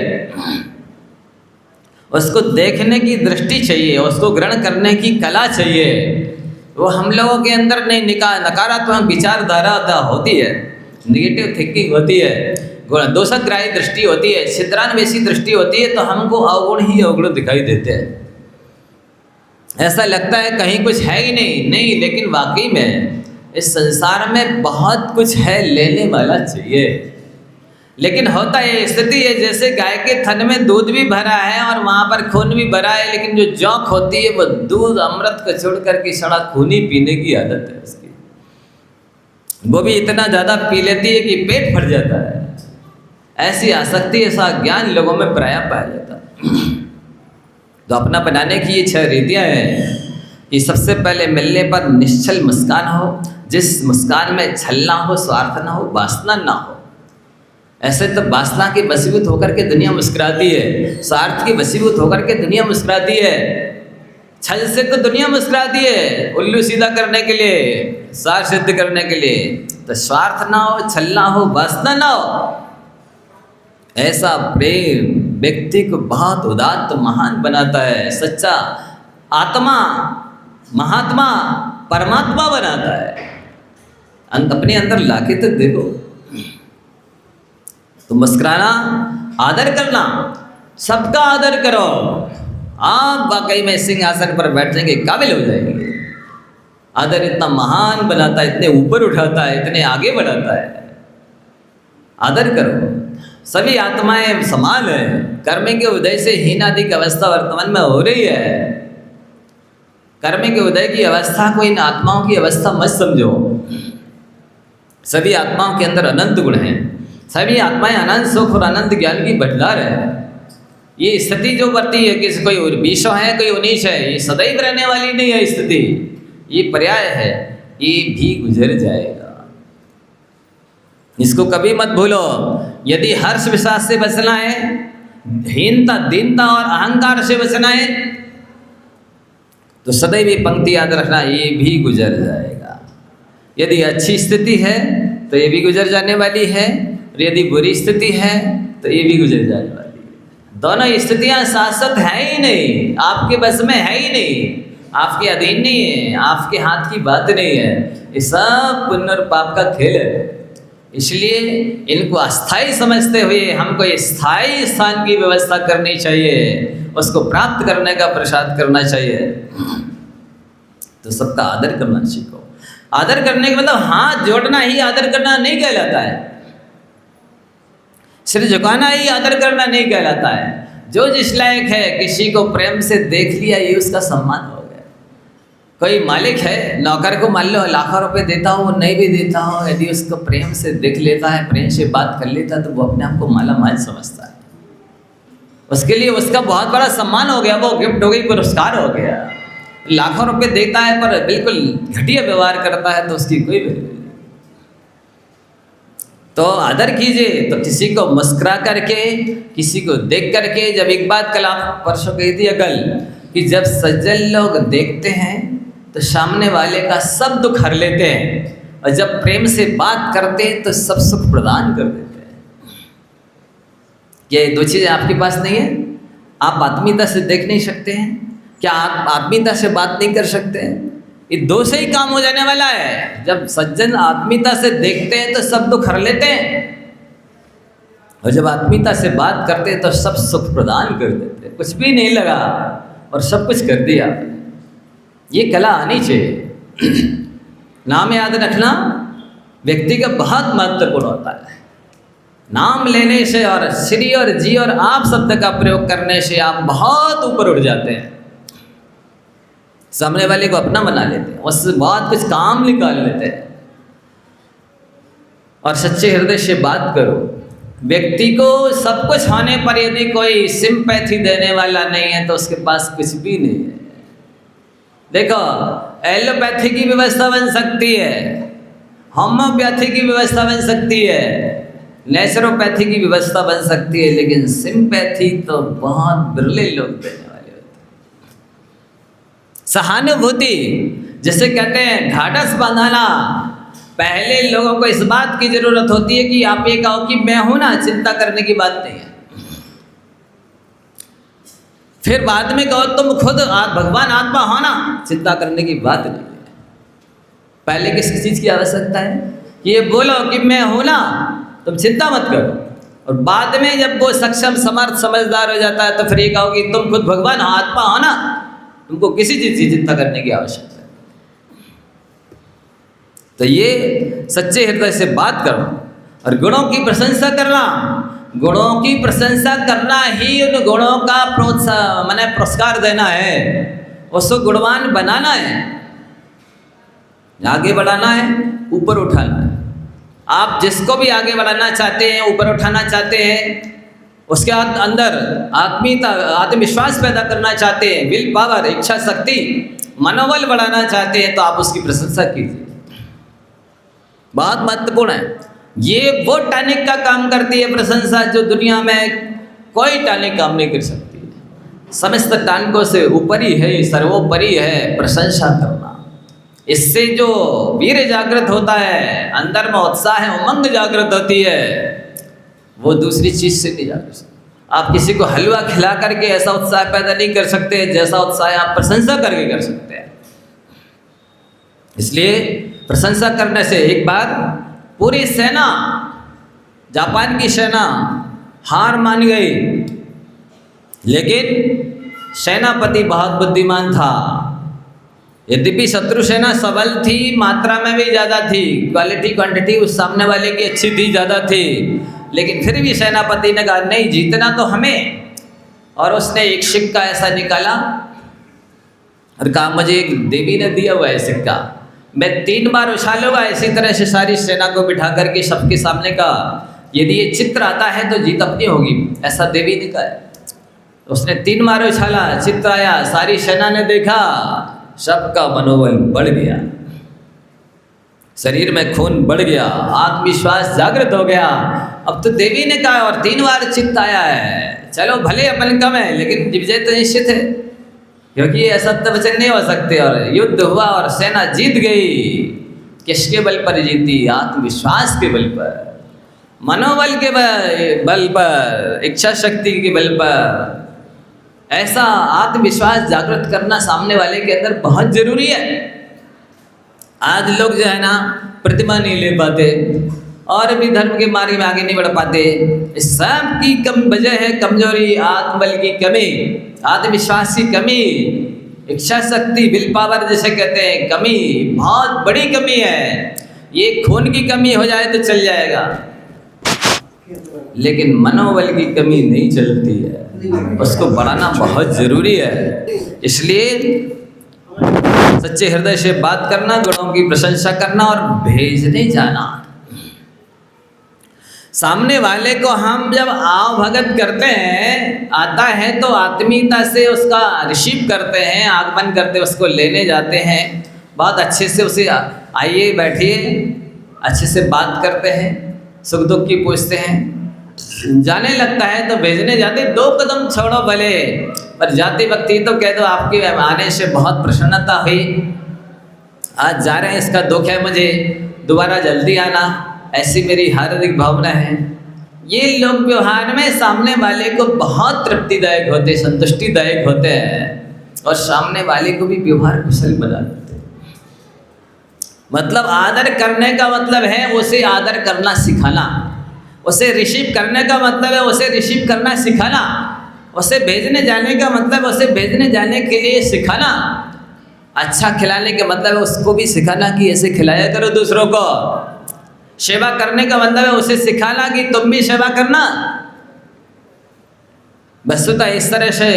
उसको देखने की दृष्टि चाहिए, उसको ग्रहण करने की कला चाहिए। वो हम लोगों के अंदर नहीं नकारात्मक विचारधारा होती है, निगेटिव थिंकिंग होती है, दोषग्राही दृष्टि होती है, छिद्रान्वेषी दृष्टि होती है, तो हमको अवगुण ही अवगुण दिखाई देते हैं। ऐसा लगता है कहीं कुछ है ही नहीं, लेकिन वाकई में इस संसार में बहुत कुछ है लेने वाला चाहिए। लेकिन होता है स्थिति है जैसे गाय के थन में दूध भी भरा है और वहाँ पर खून भी भरा है, लेकिन जो जौंक होती है वो दूध अमृत को छोड़ करके सड़ा खून ही पीने की आदत है उसकी। वो भी इतना ज़्यादा पी लेती है कि पेट भर जाता है। ऐसी आसक्ति, ऐसा ज्ञान लोगों में प्रायः पाया जाता है। तो अपना बनाने की ये 6 रीतियाँ हैं कि सबसे पहले मिलने पर निश्चल मुस्कान हो, जिस मुस्कान में छल ना हो, स्वार्थ ना हो, वासना ना हो। ऐसे तो वासना के वशीभूत होकर के दुनिया मुस्कुराती है, स्वार्थ के वशीभूत होकर के दुनिया मुस्कुराती है, छल से तो दुनिया मुस्कुराती है उल्लू सीधा करने के लिए, सार सिद्ध करने के लिए। तो स्वार्थ ना हो, छल ना हो, वासना ना हो, ऐसा प्रेम व्यक्ति को बहुत उदात्त महान बनाता है। सच्चा आत्मा, महात्मा, परमात्मा बनाता है। अपने अंदर लाके तो देखो। तो मुस्कुराना, आदर करना, सबका आदर करो। आप वाकई में सिंहासन पर बैठने के काबिल हो जाएंगे। आदर इतना महान बनाता है, इतने ऊपर उठाता है, इतने आगे बढ़ाता है। आदर करो। सभी आत्माएं समान है। कर्म के उदय से हीनादि अवस्था वर्तमान में हो रही है। कर्म के उदय की अवस्था को इन आत्माओं की अवस्था मत समझो। सभी आत्माओं के अंदर अनंत गुण हैं। सभी आत्माएं अनंत सुख और अनंत ज्ञान की भंडार है। ये स्थिति जो बढ़ती है कि कोई 20 है, कोई 19 है, ये सदैव रहने वाली नहीं है स्थिति। ये पर्याय है, ये भी गुजर जाएगा। इसको कभी मत भूलो। यदि हर्ष विषाद से बचना है, हीनता, दीनता और अहंकार से बचना है, तो सदैव ये पंक्ति याद रखना, ये भी गुजर जाएगा। यदि अच्छी स्थिति है तो ये भी गुजर जाने वाली है, और यदि बुरी स्थिति है तो ये भी गुजर जाने वाली है। दोनों स्थितियां शाश्वत है ही नहीं, आपके बस में है ही नहीं, आपके अधीन नहीं है, आपके हाथ की बात नहीं है। ये सब पुण्य और पाप का खेल है। इसलिए इनको अस्थाई समझते हुए हमको स्थायी स्थान की व्यवस्था करनी चाहिए, उसको प्राप्त करने का प्रसाद करना चाहिए। तो सबका आदर करना सीखो। आदर करने का मतलब हाथ जोड़ना ही आदर करना नहीं कहलाता है। सिर झुकाना ही आदर करना नहीं कहलाता है। जो जिस लायक है, किसी को प्रेम से देख लिया, ये उसका सम्मान हो गया। कोई मालिक है, नौकर को मान लो लाखों रुपए देता हो, वो नहीं भी देता हो, यदि उसको प्रेम से देख लेता है, प्रेम से बात कर लेता है, तो वो अपने आप को माला माल समझता है। उसके लिए उसका बहुत बड़ा सम्मान हो गया, वो गिफ्ट हो गई, पुरस्कार हो गया। लाखों रुपए देता है पर बिल्कुल घटिया व्यवहार करता है तो उसकी कोई वैल्यू नहीं। तो आदर कीजिए, तो किसी को मुस्कुरा करके, किसी को देख करके। जब एक बात कल आप परसों कही थी कल कि जब सज्जन लोग देखते हैं तो सामने वाले का सब दुख हर लेते हैं, और जब प्रेम से बात करते हैं तो सब सुख प्रदान कर देते हैं। ये दो चीज़ें आपके पास नहीं है? आप आत्मीयता से देख नहीं सकते हैं? क्या आप आत्मीयता से बात नहीं कर सकते हैं? ये दो से ही काम हो जाने वाला है। जब सज्जन आत्मीयता से देखते हैं तो सब दुख हर लेते हैं, और जब आत्मीयता से बात करते हैं तो सब सुख प्रदान कर देते हैं। कुछ भी नहीं लगा और सब कुछ कर दिया। ये कला आनी चाहिए। नाम याद रखना व्यक्ति का बहुत महत्वपूर्ण होता है। नाम लेने से और श्री और जी और आप शब्द का प्रयोग करने से आप बहुत ऊपर उठ जाते हैं, सामने वाले को अपना बना लेते हैं, उससे बहुत कुछ काम निकाल लेते हैं। और सच्चे हृदय से बात करो। व्यक्ति को सब कुछ होने पर यदि कोई सिंपैथी देने वाला नहीं है तो उसके पास कुछ भी नहीं है। देखो, एलोपैथी की व्यवस्था बन सकती है, होम्योपैथी की व्यवस्था बन सकती है, नेचुरोपैथी की व्यवस्था बन सकती है, लेकिन सिंपैथी तो बहुत बिरले लोग देने वाले होते हैं। सहानुभूति जिसे कहते हैं, ढाढ़स बांधना। पहले लोगों को इस बात की जरूरत होती है कि आप ये कहो कि मैं हूं ना, चिंता करने की बात नहीं है। फिर बाद में कहो तुम खुद भगवान आत्मा हो ना, चिंता करने की बात नहीं है। पहले किस चीज़ की आवश्यकता है कि ये बोलो कि मैं हूं ना, तुम चिंता मत करो। और बाद में जब वो सक्षम, समर्थ, समझदार हो जाता है तो फिर ये कहो कि तुम खुद भगवान आत्मा हो ना, तुमको किसी चीज़ की चिंता करने की आवश्यकता है। तो ये सच्चे हृदय से बात करो और गुणों की प्रशंसा करना। गुणों की प्रशंसा करना ही उन गुणों का पुरस्कार देना है, उसको गुणवान बनाना है, आगे बढ़ाना है, ऊपर उठाना है। आप जिसको भी आगे बढ़ाना चाहते हैं, ऊपर उठाना चाहते हैं, उसके अंदर आत्मीयता, आत्मविश्वास पैदा करना चाहते हैं, विल पावर, इच्छा शक्ति, मनोबल बढ़ाना चाहते हैं, तो आप उसकी प्रशंसा कीजिए। बहुत महत्वपूर्ण है। ये वो टॉनिक का काम करती है प्रशंसा, जो दुनिया में कोई टॉनिक काम नहीं कर सकती। समस्त टॉनिकों से ऊपरी है, सर्वोपरि है प्रशंसा करना। इससे जो वीर जागृत होता है, अंदर में उत्साह है, उमंग जागृत होती है, वो दूसरी चीज से नहीं जागृत सकती। आप किसी को हलवा खिला करके ऐसा उत्साह पैदा नहीं कर सकते जैसा उत्साह आप प्रशंसा करके कर सकते हैं। इसलिए प्रशंसा करने से एक बार पूरी सेना, जापान की सेना हार मान गई, लेकिन सेनापति बहुत बुद्धिमान था। यद्यपि शत्रु सेना सबल थी, मात्रा में भी ज़्यादा थी, क्वालिटी क्वांटिटी उस सामने वाले की अच्छी थी, ज़्यादा थी, लेकिन फिर भी सेनापति ने कहा नहीं, जीतना तो हमें। और उसने एक सिक्का ऐसा निकाला और कहा मुझे एक देवी ने दिया हुआ है सिक्का, मैं 3 बार उछालूंगा। इसी तरह से सारी सेना को बिठा करके सबके सामने कहा, यदि ये चित्र आता है तो जीत अपनी होगी, ऐसा देवी ने कहा। उसने 3 बार उछाला, चित्र आया, सारी सेना ने देखा, सबका मनोबल बढ़ गया, शरीर में खून बढ़ गया, आत्मविश्वास जागृत हो गया। अब तो देवी ने कहा और 3 बार चित्र आया है, चलो भले अपन कम है लेकिन विजय तो निश्चित है, क्योंकि ये असत्य वचन नहीं हो सकते। और युद्ध हुआ और सेना जीत गई। किसके बल पर जीती? आत्मविश्वास के बल पर, मनोबल के बल पर, इच्छा शक्ति के बल पर। ऐसा आत्मविश्वास जागृत करना सामने वाले के अंदर बहुत जरूरी है। आज लोग जो है ना प्रतिमा नहीं ले पाते और भी धर्म के मार्ग में आगे नहीं बढ़ पाते। इस सब की वजह है कमजोरी, आत्मबल की कमी, आत्मविश्वास की कमी, इच्छा शक्ति, विल पावर जिसे कहते हैं, कमी, बहुत बड़ी कमी है। ये खून की कमी हो जाए तो चल जाएगा, लेकिन मनोबल की कमी नहीं चलती है, उसको बढ़ाना बहुत ज़रूरी है। इसलिए सच्चे हृदय से बात करना, गुणों की प्रशंसा करना और भेजने जाना। सामने वाले को हम जब आव भगत करते हैं, आता है तो आत्मीयता से उसका रिसीव करते हैं, आगमन करते उसको लेने जाते हैं, बहुत अच्छे से उसे आइए बैठिए अच्छे से बात करते हैं, सुख दुख की पूछते हैं, जाने लगता है तो भेजने जाते। 2 कदम छोड़ो भले, पर जाते वक्त ही तो कह दो आपके आने से बहुत प्रसन्नता हुई, आज जा रहे हैं इसका दुख है मुझे, दोबारा जल्दी आना, ऐसी मेरी हार्दिक भावना है। ये लोग व्यवहार में सामने वाले को बहुत तृप्तिदायक होते, संतुष्टिदायक होते हैं और सामने वाले को भी व्यवहार कुशल बना देते हैं। मतलब आदर करने का मतलब है उसे आदर करना सिखाना, उसे रिसीव करने का मतलब है उसे रिसीव करना सिखाना, उसे भेजने जाने का मतलब उसे भेजने जाने के लिए सिखाना, अच्छा खिलाने का मतलब है उसको भी सिखाना कि ऐसे खिलाया करो दूसरों को, सेवा करने का मतलब है उसे सिखाना कि तुम भी सेवा करना। वस्तुतः इस तरह से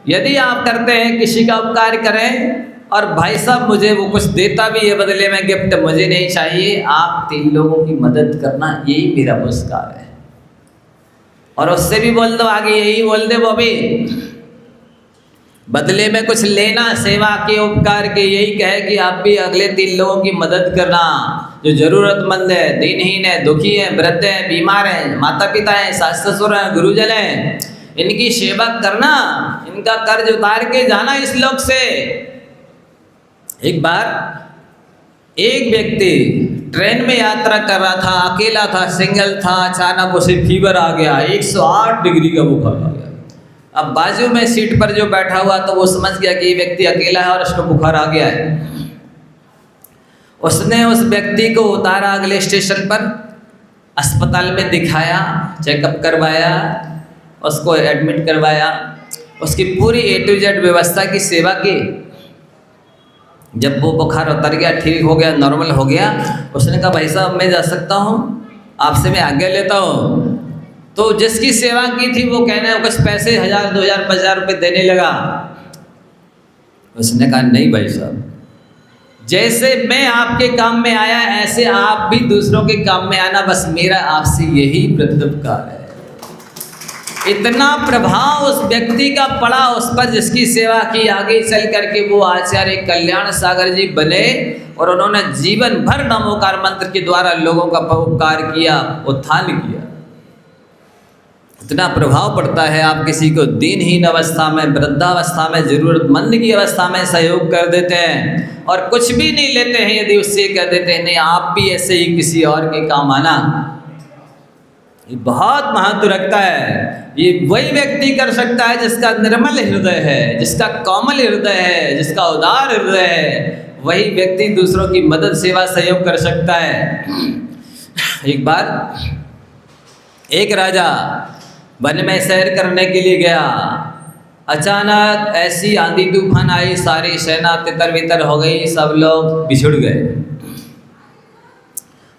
यदि आप करते हैं, किसी का उपकार करें और भाई साहब मुझे वो कुछ देता भी है बदले में गिफ्ट, मुझे नहीं चाहिए, आप 3 लोगों की मदद करना, यही मेरा पुरस्कार है। और उससे भी बोल दो आगे, यही बोल दे वो भी, बदले में कुछ लेना, सेवा के उपकार के, यही कहे कि आप भी अगले 3 लोगों की मदद करना, जो जरूरतमंद है, दीनहीन है, दुखी है, वृद्ध है, बीमार है, माता पिता है, सास ससुर है, गुरुजन है, इनकी सेवा करना, इनका कर्ज उतार के जाना इस लोक से। एक बार एक व्यक्ति ट्रेन में यात्रा कर रहा था, अकेला था, सिंगल था, अचानक उसे फीवर आ गया, 108 डिग्री का बुखार आ गया। अब बाजू में सीट पर जो बैठा हुआ तो वो समझ गया कि ये व्यक्ति अकेला है और उसको बुखार आ गया है। उसने उस व्यक्ति को उतारा, अगले स्टेशन पर अस्पताल में दिखाया, चेकअप करवाया, उसको एडमिट करवाया, उसकी पूरी A to Z व्यवस्था की सेवा की। जब वो बुखार उतर गया, ठीक हो गया, नॉर्मल हो गया, उसने कहा भाई साहब मैं जा सकता हूँ, आपसे मैं आज्ञा लेता हूँ। तो जिसकी सेवा की थी वो कहने कुछ पैसे 1000, 2000, 5000 रुपये देने लगा। उसने कहा नहीं भाई साहब, जैसे मैं आपके काम में आया ऐसे आप भी दूसरों के काम में आना, बस मेरा आपसे यही प्रत्युपकार है। इतना प्रभाव उस व्यक्ति का पड़ा उस पर जिसकी सेवा की, आगे चल करके वो आचार्य कल्याण सागर जी बने और उन्होंने जीवन भर नमोकार मंत्र के द्वारा लोगों का उपकार किया, उत्थान किया। इतना प्रभाव पड़ता है, आप किसी को दीनहीन अवस्था में, वृद्धावस्था में, जरूरतमंद की अवस्था में सहयोग कर देते हैं और कुछ भी नहीं लेते हैं, यदि उससे कह देते हैं नहीं आप भी ऐसे ही किसी और के काम आना, ये बहुत महत्व रखता है। ये वही व्यक्ति कर सकता है जिसका निर्मल हृदय है, जिसका कोमल हृदय है, जिसका उदार हृदय है, वही व्यक्ति दूसरों की मदद, सेवा, सहयोग कर सकता है। एक बार एक राजा वन में सैर करने के लिए गया, अचानक ऐसी आंधी तूफान आई, सारी सेना तितर बितर हो गई, सब लोग बिछुड़ गए।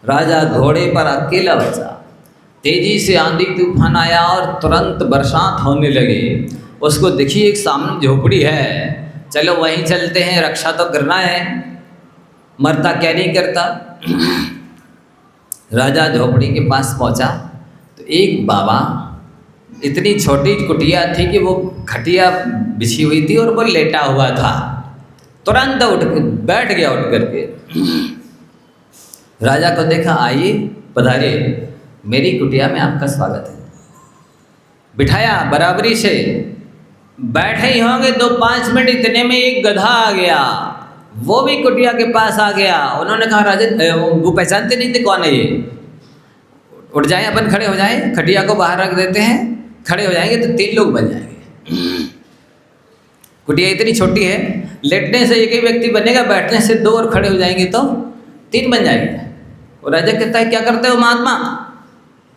राजा घोड़े पर अकेला बचा। तेजी से आंधी तूफान आया और तुरंत बरसात होने लगी। उसको देखी एक सामने झोपड़ी है, चलो वहीं चलते हैं, रक्षा तो करना है, मरता क्या नहीं करता। राजा झोपड़ी के पास पहुंचा तो एक बाबा, इतनी छोटी कुटिया थी कि वो खटिया बिछी हुई थी और वो लेटा हुआ था, तुरंत उठ बैठ गया उठ करके। राजा को देखा, आइए पधारिए, मेरी कुटिया में आपका स्वागत है। बिठाया बराबरी से, बैठे ही होंगे 2-5 मिनट, इतने में एक गधा आ गया, वो भी कुटिया के पास आ गया। उन्होंने कहा राजन, वो पहचानते नहीं थे कौन है ये, उठ जाएं, अपन खड़े हो जाएं, खटिया को बाहर रख देते हैं, खड़े हो जाएंगे तो 3 लोग बन जाएंगे। कुटिया इतनी छोटी है, लेटने से एक ही व्यक्ति बनेगा, बैठने से 2 और खड़े हो जाएंगे तो 3 बन जाएंगे। और राजा कहता है क्या करते हो महात्मा,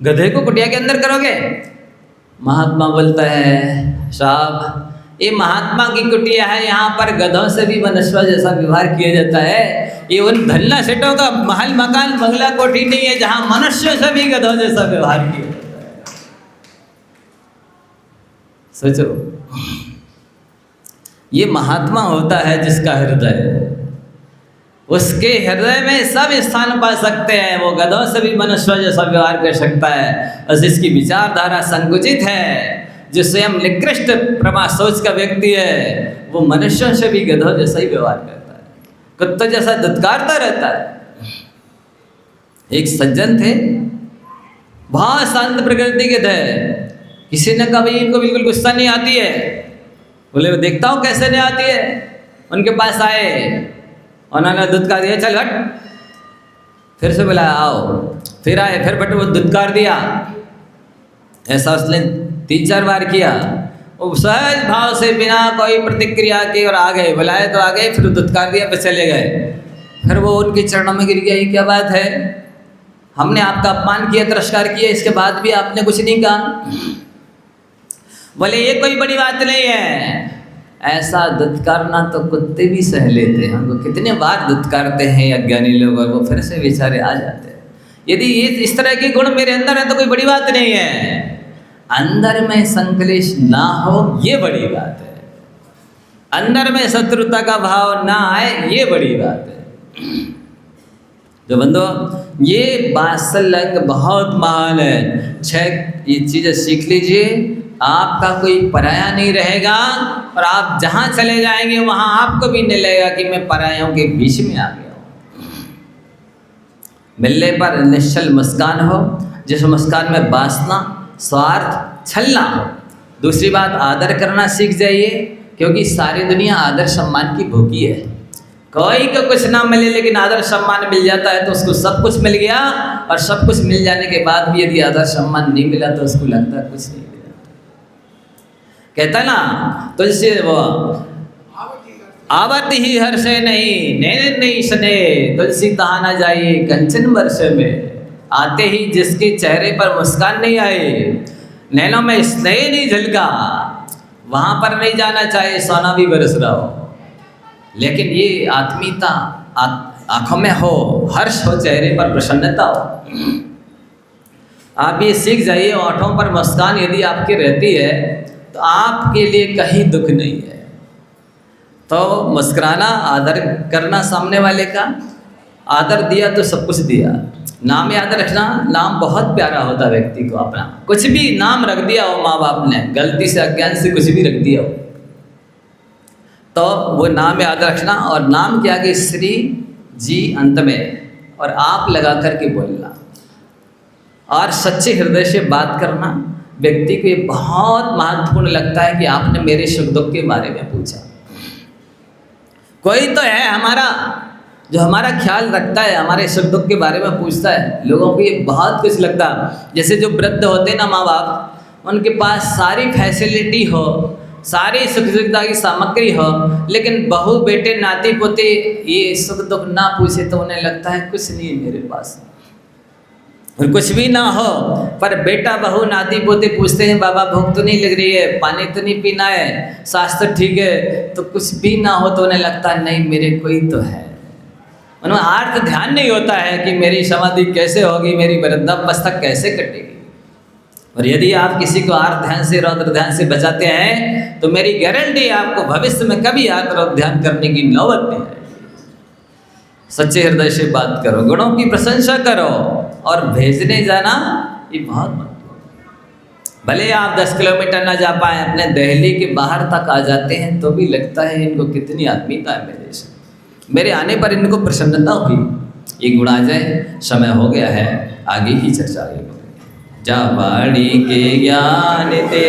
गधे को कुटिया के अंदर करोगे? महात्मा बोलता है साहब ये महात्मा की कुटिया है, यहाँ पर गधों से भी मनुष्य जैसा व्यवहार किया जाता है। ये उन धन्ना सेठों का महल मकान बंगला कोठी नहीं है जहाँ मनुष्यों से भी गधों जैसा व्यवहार किया जाता है। सोचो, ये महात्मा होता है जिसका हृदय, उसके हृदय में सब स्थान पा सकते हैं। वो गधों से भी मनुष्य जैसा व्यवहार कर सकता है, और जिसकी विचारधारा संकुचित है, जो स्वयं निकृष्ट प्रमा सोच का व्यक्ति है, वो मनुष्यों से भी गधों जैसा ही व्यवहार करता है, कुत्तों जैसा दुत्कारता रहता है। एक सज्जन थे, बहुत शांत प्रकृति के थे। किसी ने कहा भाई इनको बिल्कुल गुस्सा नहीं आती है। बोले देखता हूँ कैसे नहीं आती है। उनके पास आए, उन्होंने दुत्कार दिया, चल हट। फिर से बुलाया, आओ। फिर आए, फिर बट वो दुत्कार दिया। ऐसा उसने 3-4 बार किया। वो सहज भाव से बिना कोई प्रतिक्रिया के और आ गए, बुलाए तो आ गए, फिर दुत्कार दिया, फिर चले गए। फिर वो उनके चरणों में गिर गया, ये क्या बात है, हमने आपका अपमान किया, तिरस्कार किया, इसके बाद भी आपने कुछ नहीं कहा। बोले ये कोई बड़ी बात नहीं है, ऐसा दुत्कारना तो कुत्ते भी सह लेते हैं। हमको कितने बार दुत्कारते हैं अज्ञानी लोग, और वो फिर से बेचारे आ जाते हैं। यदि ये इस तरह के गुण मेरे अंदर है तो कोई बड़ी बात नहीं है। अंदर में संकलेश ना हो ये बड़ी बात है, अंदर में शत्रुता का भाव ना आए ये बड़ी बात है। तो बंदो, ये बात्सल्य बहुत महान है। 6 ये चीज़ें सीख लीजिए, आपका कोई पराया नहीं रहेगा, और आप जहाँ चले जाएंगे वहाँ आपको भी नहीं लगेगा कि मैं परायों के बीच में आ गया हूँ। मिलने पर निश्चल मुस्कान हो, जिस मुस्कान में वासना, स्वार्थ, छल ना हो। दूसरी बात, आदर करना सीख जाइए, क्योंकि सारी दुनिया आदर सम्मान की भूखी है। कोई को कुछ ना मिले लेकिन आदर सम्मान मिल जाता है तो उसको सब कुछ मिल गया, और सब कुछ मिल जाने के बाद भी यदि आदर सम्मान नहीं मिला तो उसको लगता है कुछ नहीं मिला। कहता ना तुझसे वो आवत ही हर से नहीं, नैन नहीं सने, तुलसी कहा ना जाइए कंचन वर्ष में। आते ही जिसके चेहरे पर मुस्कान नहीं आए, नैनों में स्नेह नहीं झलका, वहाँ पर नहीं जाना चाहे सोना भी बरस रहा हो। लेकिन ये आत्मीयता आँखों में हो, हर्ष हो, चेहरे पर प्रसन्नता हो। आप ये सीख जाइए, होठों पर मुस्कान यदि आपकी रहती है तो आपके लिए कहीं दुख नहीं है। तो मुस्कुराना, आदर करना, सामने वाले का आदर दिया तो सब कुछ दिया। नाम याद रखना, नाम बहुत प्यारा होता है व्यक्ति को अपना। कुछ भी नाम रख दिया हो माँ बाप ने, गलती से अज्ञान से कुछ भी रख दिया हो, तो वो नाम याद रखना, और नाम के आगे श्री जी अंत में, और आप लगा करके बोलना, और सच्चे हृदय से बात करना। व्यक्ति को ये बहुत महत्वपूर्ण लगता है कि आपने मेरे सुख दुख के बारे में पूछा। कोई तो है हमारा जो हमारा ख्याल रखता है, हमारे सुख दुख के बारे में पूछता है। लोगों को ये बहुत कुछ लगता है। जैसे जो वृद्ध होते हैं ना माँ बाप, उनके पास सारी फैसिलिटी हो, सारी सुख सुविधा की सामग्री हो, लेकिन बहू बेटे नाती पोते ये सुख दुख ना पूछे तो उन्हें लगता है कुछ नहीं है मेरे पास। और कुछ भी ना हो पर बेटा बहू नाती पोते पूछते हैं, बाबा भूख तो नहीं लग रही है, पानी तो नहीं पीना है, स्वास्थ्य ठीक है, तो कुछ भी ना हो तो उन्हें लगता है नहीं मेरे कोई तो है। उन्हें आर्थ ध्यान नहीं होता है कि मेरी समाधि कैसे होगी, मेरी वृद्धावस्था कैसे कटेगी। और यदि आप किसी को आर्थ ध्यान से, रौद्र ध्यान से बचाते हैं तो मेरी गारंटी है आपको भविष्य में कभी आर्थ रौद्र ध्यान करने की नौबत नहीं आएगी। सच्चे हृदय से बात करो, गुणों की प्रशंसा करो, और भेजने जाना ये बहुत महत्वपूर्ण। भले आप 10 किलोमीटर ना जा पाए, अपने दिल्ली के बाहर तक आ जाते हैं तो भी लगता है इनको कितनी आत्मीयता है मेरे से, मेरे आने पर इनको प्रसन्नता हुई। ये गुण आ जाए। समय हो गया है, आगे ही चर्चा आगे करेंगे। जा बाड़ी के ज्ञान ते